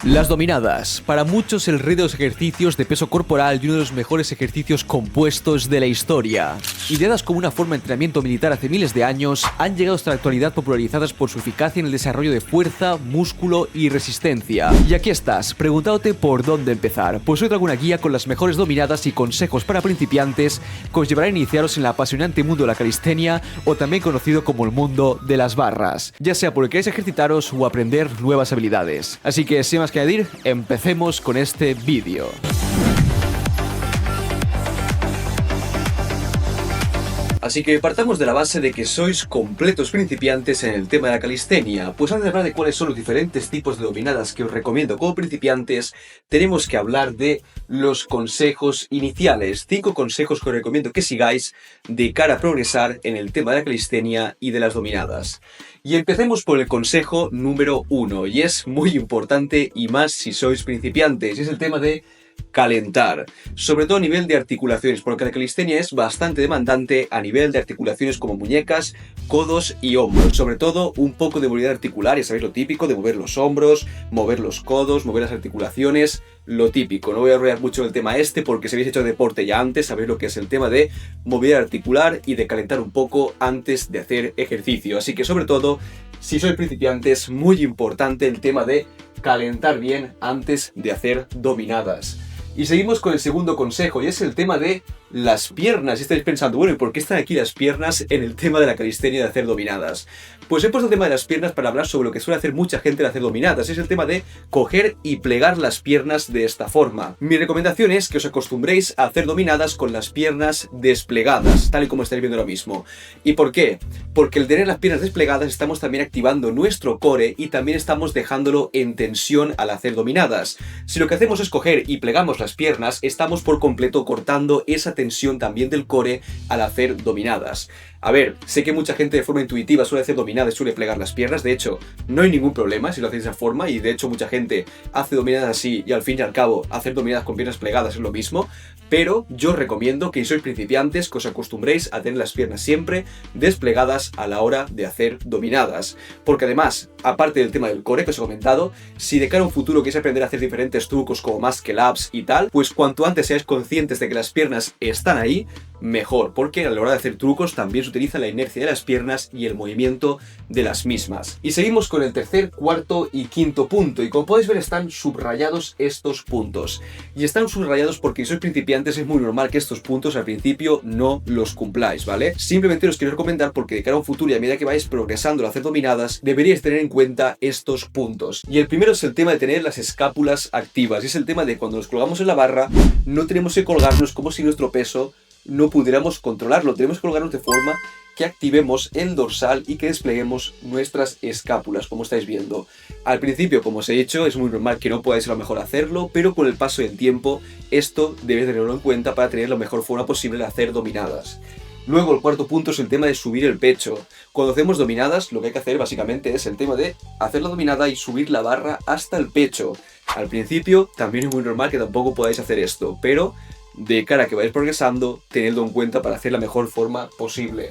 Las dominadas. Para muchos el rey de los ejercicios de peso corporal y uno de los mejores ejercicios compuestos de la historia. Ideadas como una forma de entrenamiento militar hace miles de años, han llegado hasta la actualidad popularizadas por su eficacia en el desarrollo de fuerza, músculo y resistencia. Y aquí estás, preguntándote por dónde empezar. Pues hoy traigo una guía con las mejores dominadas y consejos para principiantes que os llevará a iniciaros en el apasionante mundo de la calistenia, o también conocido como el mundo de las barras, ya sea porque queréis ejercitaros o aprender nuevas habilidades. Así que sin más que añadir, empecemos con este vídeo. Así que partamos de la base de que sois completos principiantes en el tema de la calistenia. Pues antes de hablar de cuáles son los diferentes tipos de dominadas que os recomiendo como principiantes, tenemos que hablar de los consejos iniciales. 5 consejos que os recomiendo que sigáis de cara a progresar en el tema de la calistenia y de las dominadas. Y empecemos por el consejo número 1, y es muy importante y más si sois principiantes, y es el tema de calentar, sobre todo a nivel de articulaciones, porque la calistenia es bastante demandante a nivel de articulaciones como muñecas, codos y hombros, sobre todo un poco de movilidad articular, ya sabéis lo típico de mover los hombros, mover los codos, mover las articulaciones, lo típico. No voy a enrollar mucho el tema porque si habéis hecho deporte ya antes, sabéis lo que es el tema de movilidad articular y de calentar un poco antes de hacer ejercicio, así que sobre todo si sois principiantes, muy importante el tema de calentar bien antes de hacer dominadas. Y seguimos con el segundo consejo, y es el tema de las piernas. Y estáis pensando, bueno, ¿y por qué están aquí las piernas en el tema de la calistenia de hacer dominadas? Pues he puesto el tema de las piernas para hablar sobre lo que suele hacer mucha gente al hacer dominadas. Es el tema de coger y plegar las piernas de esta forma. Mi recomendación es que os acostumbréis a hacer dominadas con las piernas desplegadas, tal y como estáis viendo ahora mismo. ¿Y por qué? Porque al tener las piernas desplegadas estamos también activando nuestro core y también estamos dejándolo en tensión al hacer dominadas. Si lo que hacemos es coger y plegamos las piernas, estamos por completo cortando esa tensión también del core al hacer dominadas. A ver, sé que mucha gente de forma intuitiva suele hacer dominadas y suele plegar las piernas, de hecho no hay ningún problema si lo hacéis de esa forma, y de hecho mucha gente hace dominadas así y al fin y al cabo hacer dominadas con piernas plegadas es lo mismo, pero yo os recomiendo que si sois principiantes que os acostumbréis a tener las piernas siempre desplegadas a la hora de hacer dominadas, porque además, aparte del tema del core que os he comentado, si de cara a un futuro queréis aprender a hacer diferentes trucos como muscle ups y tal, pues cuanto antes seáis conscientes de que las piernas están ahí, mejor, porque a la hora de hacer trucos también se utiliza la inercia de las piernas y el movimiento de las mismas. Y seguimos con el tercer, cuarto y quinto punto, y como podéis ver están subrayados estos puntos. Y están subrayados porque si sois principiantes es muy normal que estos puntos al principio no los cumpláis, ¿vale? Simplemente os quiero recomendar porque de cara a un futuro y a medida que vais progresando al hacer dominadas, deberíais tener en cuenta estos puntos. Y el primero es el tema de tener las escápulas activas, y es el tema de cuando nos colgamos en la barra, no tenemos que colgarnos como si nuestro peso no pudiéramos controlarlo, tenemos que colgarnos de forma que activemos el dorsal y que despleguemos nuestras escápulas, como estáis viendo. Al principio, como os he dicho, es muy normal que no podáis a lo mejor hacerlo, pero con el paso del tiempo esto debéis tenerlo en cuenta para tener la mejor forma posible de hacer dominadas. Luego el cuarto punto es el tema de subir el pecho. Cuando hacemos dominadas lo que hay que hacer básicamente es el tema de hacer la dominada y subir la barra hasta el pecho. Al principio también es muy normal que tampoco podáis hacer esto, pero de cara a que vais progresando, tenedlo en cuenta para hacer la mejor forma posible.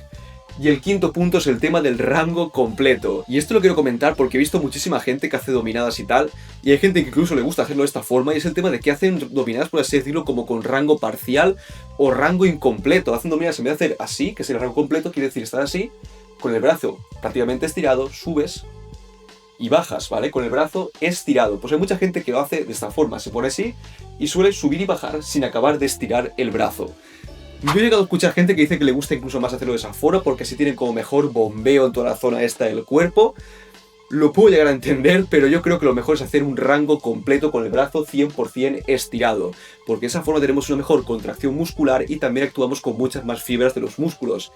Y el quinto punto es el tema del rango completo. Y esto lo quiero comentar porque he visto muchísima gente que hace dominadas y tal, y hay gente que incluso le gusta hacerlo de esta forma, y es el tema de que hacen dominadas, por así decirlo, como con rango parcial o rango incompleto. Hacen dominadas en vez de hacer así, que es el rango completo, quiere decir estar así, con el brazo prácticamente estirado, subes y bajas, ¿vale? Con el brazo estirado. Pues hay mucha gente que lo hace de esta forma, se pone así y suele subir y bajar sin acabar de estirar el brazo. Yo he llegado a escuchar gente que dice que le gusta incluso más hacerlo de esa forma porque así tienen como mejor bombeo en toda la zona esta del cuerpo. Lo puedo llegar a entender, pero yo creo que lo mejor es hacer un rango completo con el brazo 100% estirado, porque de esa forma tenemos una mejor contracción muscular y también actuamos con muchas más fibras de los músculos.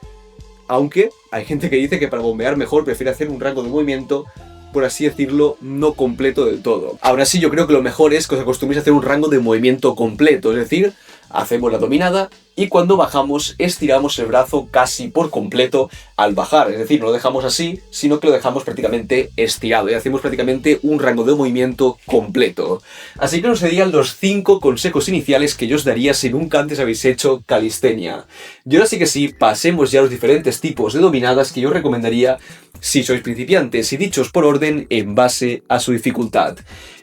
Aunque hay gente que dice que para bombear mejor prefiere hacer un rango de movimiento, por así decirlo, no completo del todo. Ahora sí, yo creo que lo mejor es que os acostumbréis a hacer un rango de movimiento completo, es decir, hacemos la dominada y cuando bajamos estiramos el brazo casi por completo al bajar, es decir, no lo dejamos así, sino que lo dejamos prácticamente estirado y hacemos prácticamente un rango de movimiento completo. Así que nos serían los 5 consejos iniciales que yo os daría si nunca antes habéis hecho calistenia. Y ahora sí que sí, pasemos ya a los diferentes tipos de dominadas que yo os recomendaría si sois principiantes, y dichos por orden en base a su dificultad.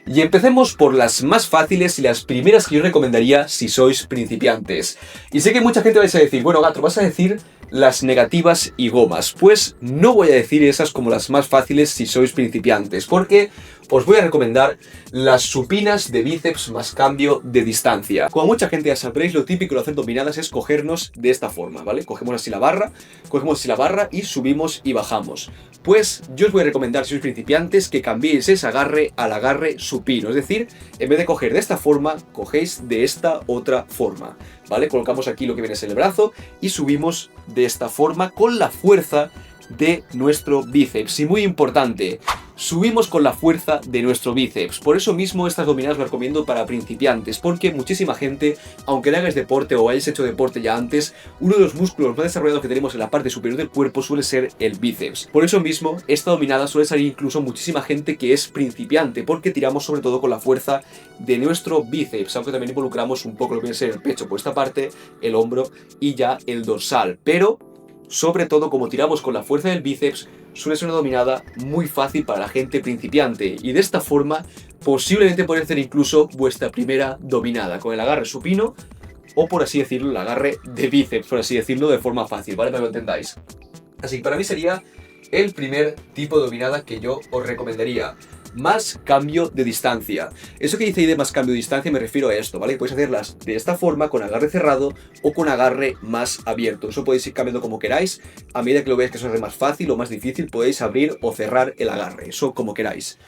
Y empecemos por las más fáciles y las primeras que yo recomendaría si sois principiantes. Y sé que mucha gente vais a decir, bueno Gato, vas a decir las negativas y gomas. Pues no voy a decir esas como las más fáciles si sois principiantes, porque os voy a recomendar las supinas de bíceps más cambio de distancia. Como mucha gente ya sabréis, lo típico de hacer dominadas es cogernos de esta forma, ¿vale? Cogemos así la barra y subimos y bajamos. Pues yo os voy a recomendar, si sois principiantes, que cambiéis ese agarre al agarre supino. Es decir, en vez de coger de esta forma, cogéis de esta otra forma, ¿vale? Colocamos aquí lo que viene a ser el brazo y subimos de esta forma con la fuerza de nuestro bíceps. Y muy importante, subimos con la fuerza de nuestro bíceps. Por eso mismo estas dominadas las recomiendo para principiantes, porque muchísima gente, aunque le hagáis deporte o hayáis hecho deporte ya antes, uno de los músculos más desarrollados que tenemos en la parte superior del cuerpo suele ser el bíceps. Por eso mismo, esta dominada suele salir incluso muchísima gente que es principiante, porque tiramos sobre todo con la fuerza de nuestro bíceps, aunque también involucramos un poco lo que viene a ser el pecho por esta parte, el hombro y ya el dorsal. Pero sobre todo, como tiramos con la fuerza del bíceps, suele ser una dominada muy fácil para la gente principiante, y de esta forma posiblemente podéis hacer incluso vuestra primera dominada con el agarre supino, o por así decirlo, el agarre de bíceps, por así decirlo, de forma fácil, ¿vale? Para que lo entendáis. Así que para mí sería el primer tipo de dominada que yo os recomendaría. Más cambio de distancia. Eso que dice ahí de más cambio de distancia me refiero a esto, ¿vale? Podéis hacerlas de esta forma, con agarre cerrado o con agarre más abierto. Eso podéis ir cambiando como queráis. A medida que lo veáis que os hace más fácil o más difícil, podéis abrir o cerrar el agarre. Eso como queráis.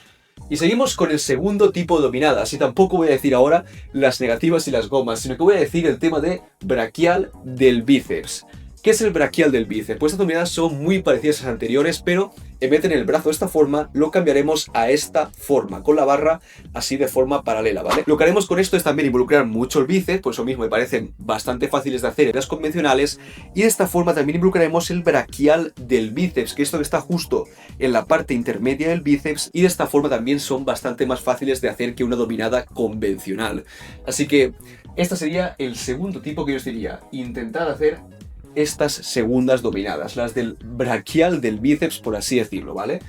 Y seguimos con el segundo tipo de dominadas. Y tampoco voy a decir ahora las negativas y las gomas, sino que voy a decir el tema de braquial del bíceps. ¿Qué es el braquial del bíceps? Pues estas dominadas son muy parecidas a las anteriores, pero en vez de tener el brazo de esta forma, lo cambiaremos a esta forma, con la barra así de forma paralela, ¿vale? Lo que haremos con esto es también involucrar mucho el bíceps, por eso mismo me parecen bastante fáciles de hacer en las convencionales, y de esta forma también involucraremos el braquial del bíceps, que esto que está justo en la parte intermedia del bíceps, y de esta forma también son bastante más fáciles de hacer que una dominada convencional. Así que este sería el segundo tipo que yo os diría, intentar hacer estas segundas dominadas, las del braquial del bíceps, por así decirlo, ¿vale?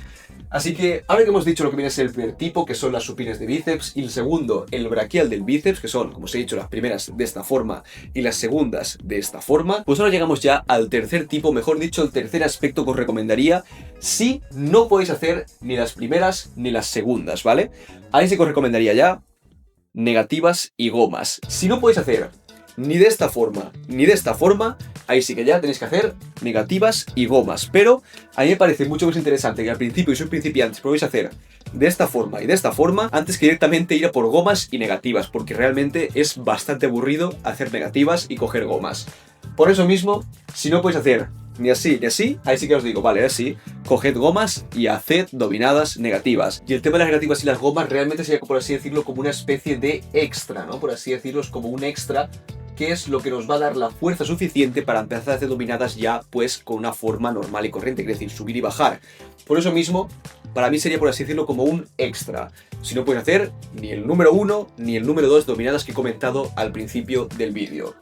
Así que ahora que hemos dicho lo que viene a ser el primer tipo, que son las supines de bíceps, y el segundo, el braquial del bíceps, que son, como os he dicho, las primeras de esta forma y las segundas de esta forma, pues ahora llegamos ya al tercer tipo, mejor dicho, el tercer aspecto que os recomendaría si no podéis hacer ni las primeras ni las segundas, ¿vale? Ahí sí que os recomendaría ya negativas y gomas. Si no podéis hacer ni de esta forma ni de esta forma, ahí sí que ya tenéis que hacer negativas y gomas. Pero a mí me parece mucho más interesante que al principio, y sois principiantes, probéis hacer de esta forma y de esta forma, antes que directamente ir a por gomas y negativas, porque realmente es bastante aburrido hacer negativas y coger gomas. Por eso mismo, si no podéis hacer ni así ni así, ahí sí que os digo, vale, así, coged gomas y haced dominadas negativas. Y el tema de las negativas y las gomas realmente sería, por así decirlo, como una especie de extra, ¿no? Por así decirlo, es como un extra, que es lo que nos va a dar la fuerza suficiente para empezar a hacer dominadas ya pues con una forma normal y corriente, es decir, subir y bajar. Por eso mismo, para mí sería, por así decirlo, como un extra. Si no puedes hacer ni el número 1 ni el número 2 dominadas que he comentado al principio del vídeo.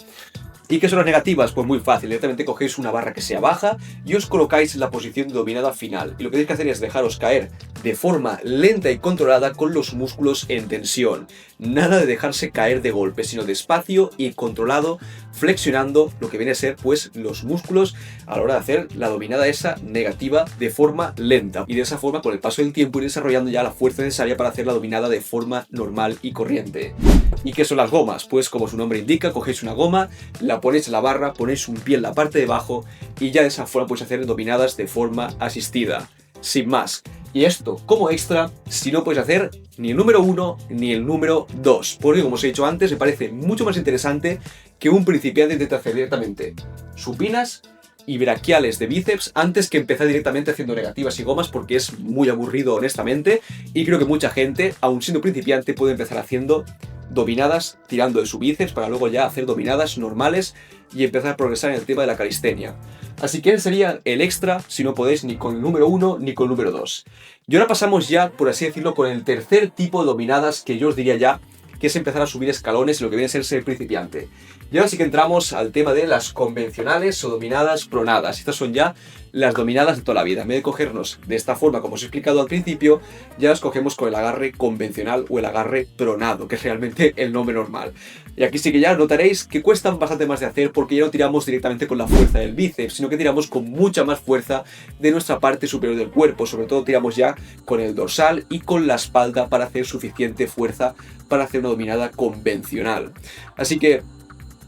¿Y qué son las negativas? Pues muy fácil, directamente cogéis una barra que sea baja y os colocáis en la posición de dominada final. Y lo que tenéis que hacer es dejaros caer de forma lenta y controlada con los músculos en tensión. Nada de dejarse caer de golpe, sino despacio y controlado, flexionando lo que viene a ser pues los músculos a la hora de hacer la dominada esa negativa de forma lenta. Y de esa forma, con el paso del tiempo, ir desarrollando ya la fuerza necesaria para hacer la dominada de forma normal y corriente. ¿Y qué son las gomas? Pues como su nombre indica, cogéis una goma, la ponéis en la barra, ponéis un pie en la parte de abajo y ya de esa forma podéis hacer dominadas de forma asistida, sin más. Y esto como extra si no podéis hacer ni el número 1 ni el número 2, porque como os he dicho antes, me parece mucho más interesante que un principiante intente hacer directamente supinas y braquiales de bíceps antes que empezar directamente haciendo negativas y gomas, porque es muy aburrido honestamente, y creo que mucha gente, aun siendo principiante, puede empezar haciendo dominadas tirando de su bíceps para luego ya hacer dominadas normales y empezar a progresar en el tema de la calistenia. Así que ese sería el extra si no podéis ni con el número 1 ni con el número 2. Y ahora pasamos ya, por así decirlo, con el tercer tipo de dominadas que yo os diría ya, que es empezar a subir escalones en lo que viene a ser principiante. Y ahora sí que entramos al tema de las convencionales o dominadas pronadas. Estas son ya las dominadas de toda la vida. En vez de cogernos de esta forma, como os he explicado al principio, ya las cogemos con el agarre convencional o el agarre pronado, que es realmente el nombre normal. Y aquí sí que ya notaréis que cuestan bastante más de hacer porque ya no tiramos directamente con la fuerza del bíceps, sino que tiramos con mucha más fuerza de nuestra parte superior del cuerpo. Sobre todo tiramos ya con el dorsal y con la espalda para hacer suficiente fuerza para hacer una dominada convencional. Así que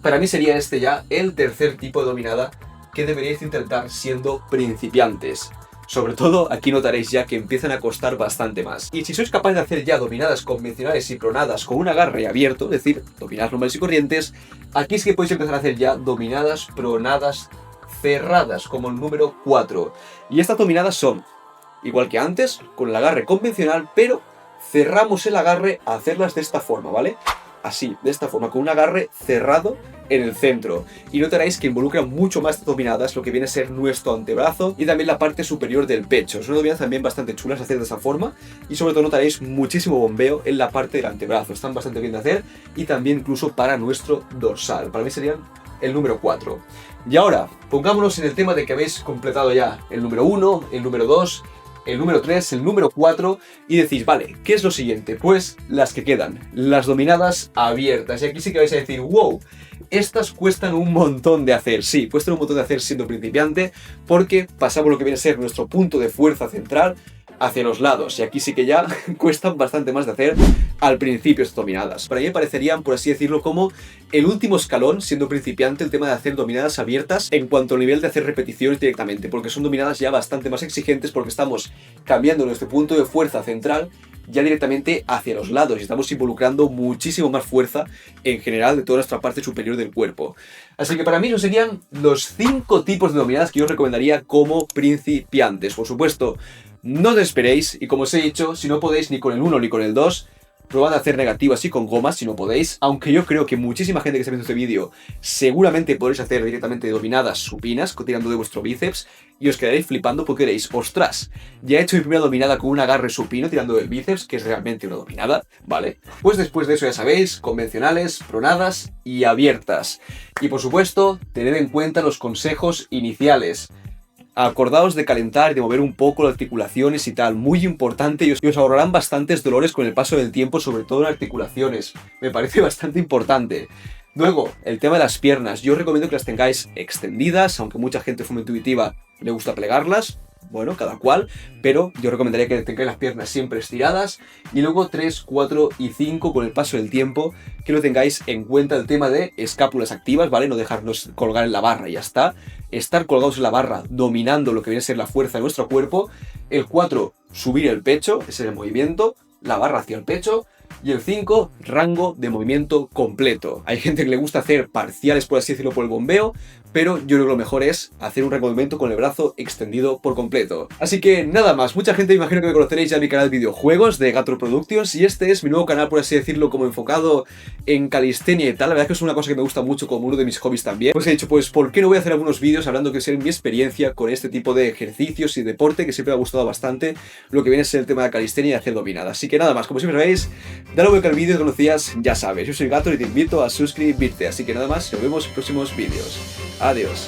para mí sería este ya el tercer tipo de dominada que deberíais intentar siendo principiantes. Sobre todo aquí notaréis ya que empiezan a costar bastante más. Y si sois capaces de hacer ya dominadas convencionales y pronadas con un agarre abierto, es decir, dominadas normales y corrientes, aquí sí que podéis empezar a hacer ya dominadas pronadas cerradas, como el número 4. Y estas dominadas son, igual que antes, con el agarre convencional, pero cerramos el agarre a hacerlas de esta forma, ¿vale? Así, de esta forma, con un agarre cerrado en el centro. Y notaréis que involucra mucho más dominadas lo que viene a ser nuestro antebrazo y también la parte superior del pecho. Son dominadas también bastante chulas de hacer de esa forma y sobre todo notaréis muchísimo bombeo en la parte del antebrazo. Están bastante bien de hacer y también incluso para nuestro dorsal. Para mí serían el número 4. Y ahora, pongámonos en el tema de que habéis completado ya el número 1, el número 2... el número 3, el número 4 y decís, vale, ¿qué es lo siguiente? Pues las que quedan, las dominadas abiertas. Y aquí sí que vais a decir, wow, estas cuestan un montón de hacer. Sí, cuestan un montón de hacer siendo principiante porque pasamos lo que viene a ser nuestro punto de fuerza central hacia los lados. Y aquí sí que ya cuestan bastante más de hacer al principio estas dominadas. Para mí me parecerían, por así decirlo, como el último escalón, siendo principiante, el tema de hacer dominadas abiertas en cuanto al nivel de hacer repeticiones directamente, porque son dominadas ya bastante más exigentes porque estamos cambiando nuestro punto de fuerza central ya directamente hacia los lados y estamos involucrando muchísimo más fuerza en general de toda nuestra parte superior del cuerpo. Así que para mí esos serían los 5 tipos de dominadas que yo os recomendaría como principiantes. Por supuesto, no os esperéis y como os he dicho, si no podéis ni con el 1 ni con el 2, probad a hacer negativas y con gomas si no podéis, aunque yo creo que muchísima gente que está viendo este vídeo seguramente podréis hacer directamente dominadas supinas tirando de vuestro bíceps y os quedaréis flipando porque diréis, ostras, ya he hecho mi primera dominada con un agarre supino tirando del bíceps, que es realmente una dominada, ¿vale? Pues después de eso ya sabéis, convencionales, pronadas y abiertas. Y por supuesto, tened en cuenta los consejos iniciales. Acordaos de calentar y de mover un poco las articulaciones y tal, muy importante, y os ahorrarán bastantes dolores con el paso del tiempo, sobre todo en articulaciones. Me parece bastante importante. Luego, el tema de las piernas. Yo os recomiendo que las tengáis extendidas, aunque mucha gente de forma intuitiva le gusta plegarlas. Bueno, cada cual, pero yo recomendaría que tengáis las piernas siempre estiradas. Y luego 3, 4 y 5 con el paso del tiempo, que lo tengáis en cuenta el tema de escápulas activas, ¿vale? No dejarnos colgar en la barra y ya está. Estar colgados en la barra, dominando lo que viene a ser la fuerza de nuestro cuerpo. El 4, subir el pecho, ese es el movimiento, la barra hacia el pecho. Y el 5, rango de movimiento completo. Hay gente que le gusta hacer parciales, por así decirlo, por el bombeo, pero yo creo que lo mejor es hacer un rango de movimiento con el brazo extendido por completo. Así que nada más, mucha gente imagino que me conoceréis ya en mi canal de videojuegos de Gator Productions y este es mi nuevo canal, por así decirlo, como enfocado en calistenia y tal. La verdad es que es una cosa que me gusta mucho como uno de mis hobbies también. Pues he dicho, pues ¿por qué no voy a hacer algunos vídeos hablando que sea mi experiencia con este tipo de ejercicios y deporte que siempre me ha gustado bastante lo que viene a ser el tema de la calistenia y hacer dominadas. Así que nada más, como siempre sabéis, dale un like al vídeo, conocías, ya sabes. Yo soy Gator y te invito a suscribirte. Así que nada más, nos vemos en próximos vídeos. Adiós.